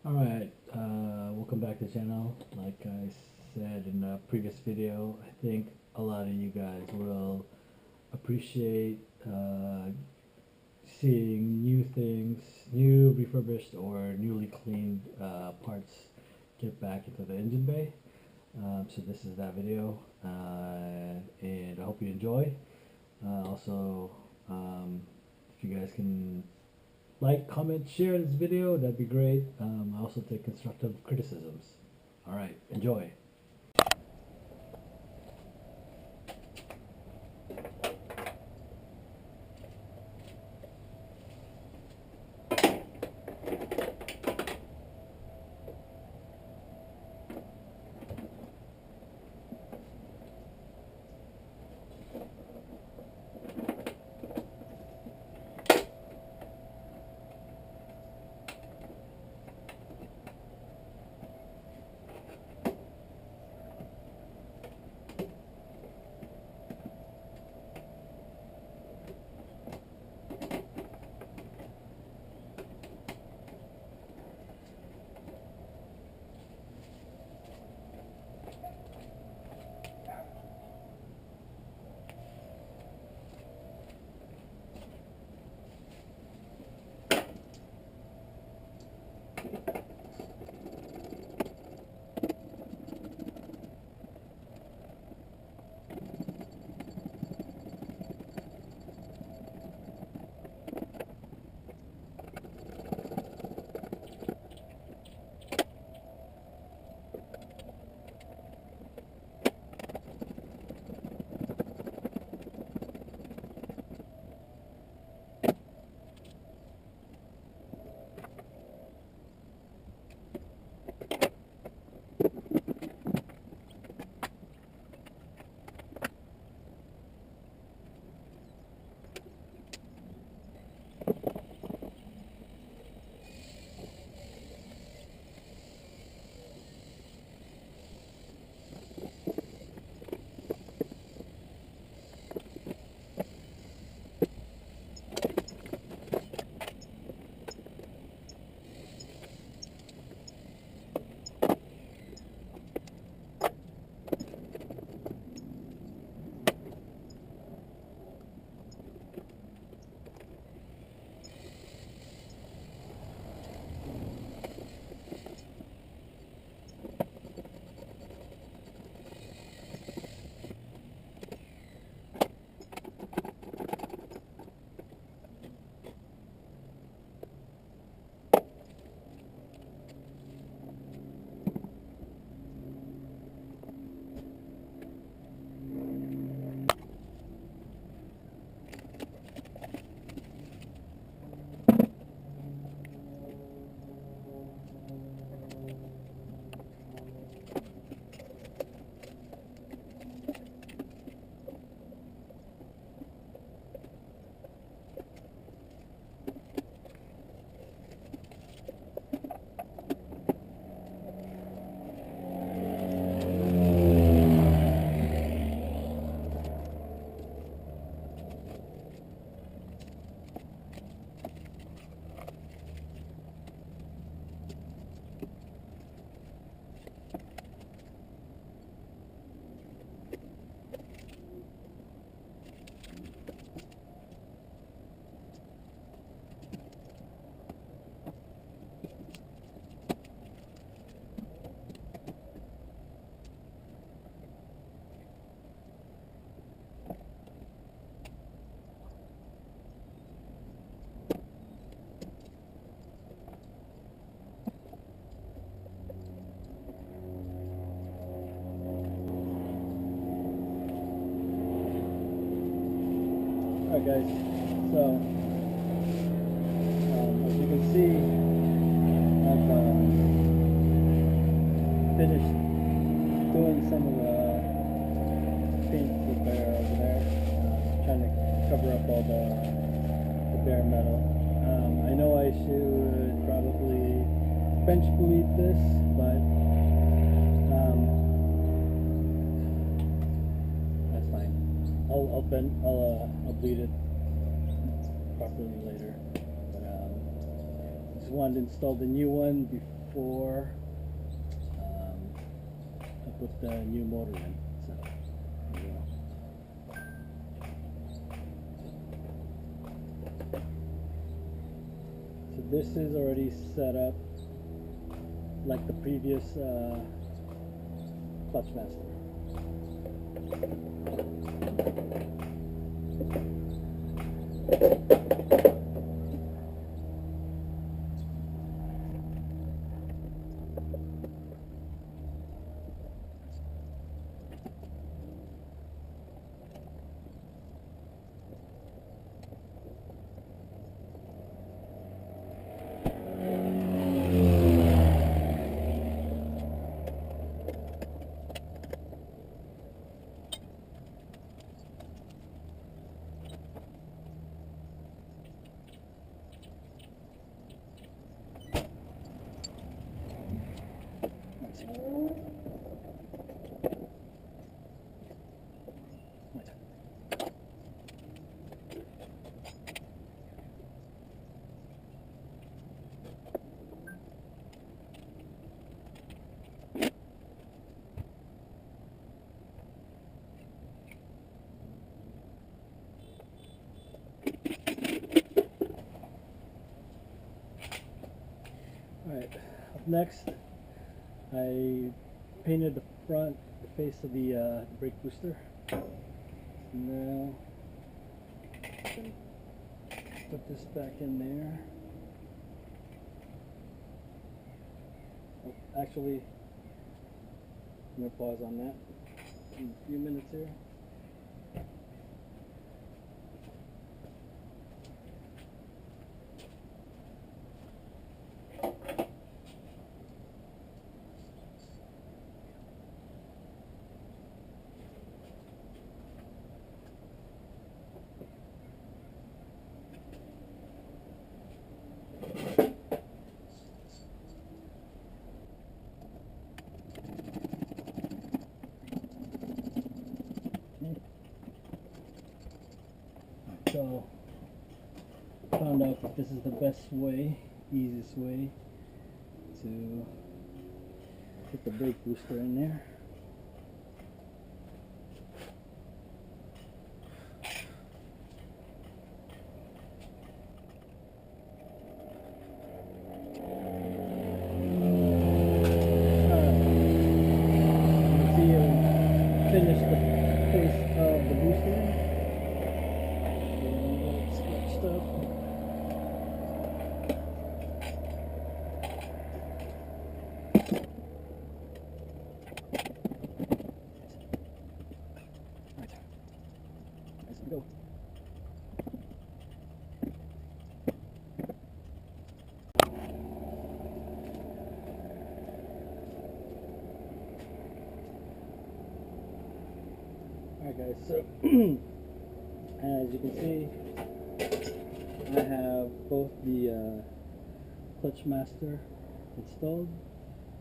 Alright, welcome back to the channel. Like I said in the previous video, I think a lot of you guys will appreciate seeing new things, new refurbished or newly cleaned parts get back into the engine bay. So this is that video, and I hope you enjoy. Also, if you guys can like, comment, share this video, that'd be great. I also take constructive criticisms. Alright, enjoy. Alright guys, so as you can see, I've finished doing some of the paint repair over there, trying to cover up all the bare metal. I know I should probably bench bleed this, but that's fine. I'll bleed it properly later. But just wanted to install the new one before I put the new motor in. So there you go. So this is already set up like the previous clutch master. Alright, up next, I painted the front, the face of the brake booster. Now, put this back in there. Oh, actually, I'm going to pause on that in a few minutes here. So, found out that this is the best way, easiest way to put the brake booster in there. You see, finish the face of the booster. Stuff. Right. Let's go. Alright guys, so as you can see, I have both the clutch master installed.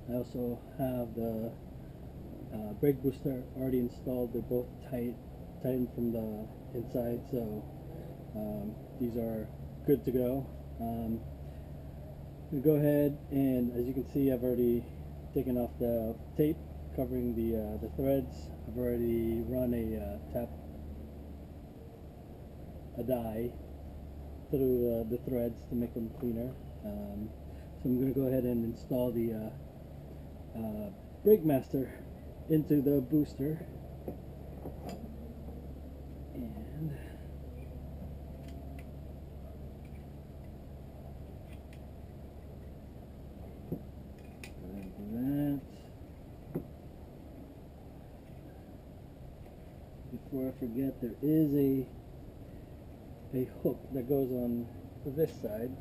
I also have the brake booster already installed. They're both tightened from the inside, so these are good to go. We'll go ahead, and as you can see, I've already taken off the tape covering the threads. I've already run a dye through the threads to make them cleaner. So I'm going to go ahead and install the brake master into the booster, and that. Before I forget, there is a hook that goes on this side,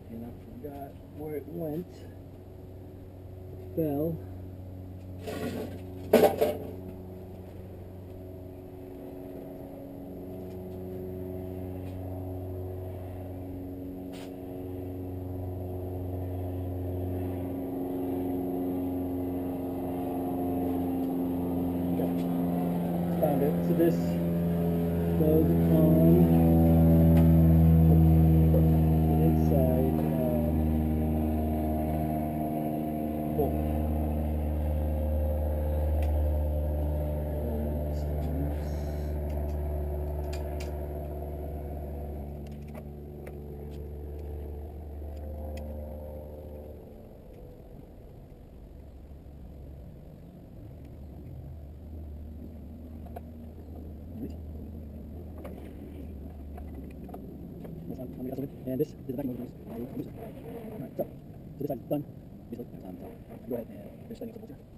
and I forgot where it went. It fell. Found it. So this goes on the inside And this is the vacuum over. Alright, so this side's done. Basically, go ahead and finish setting up the filter.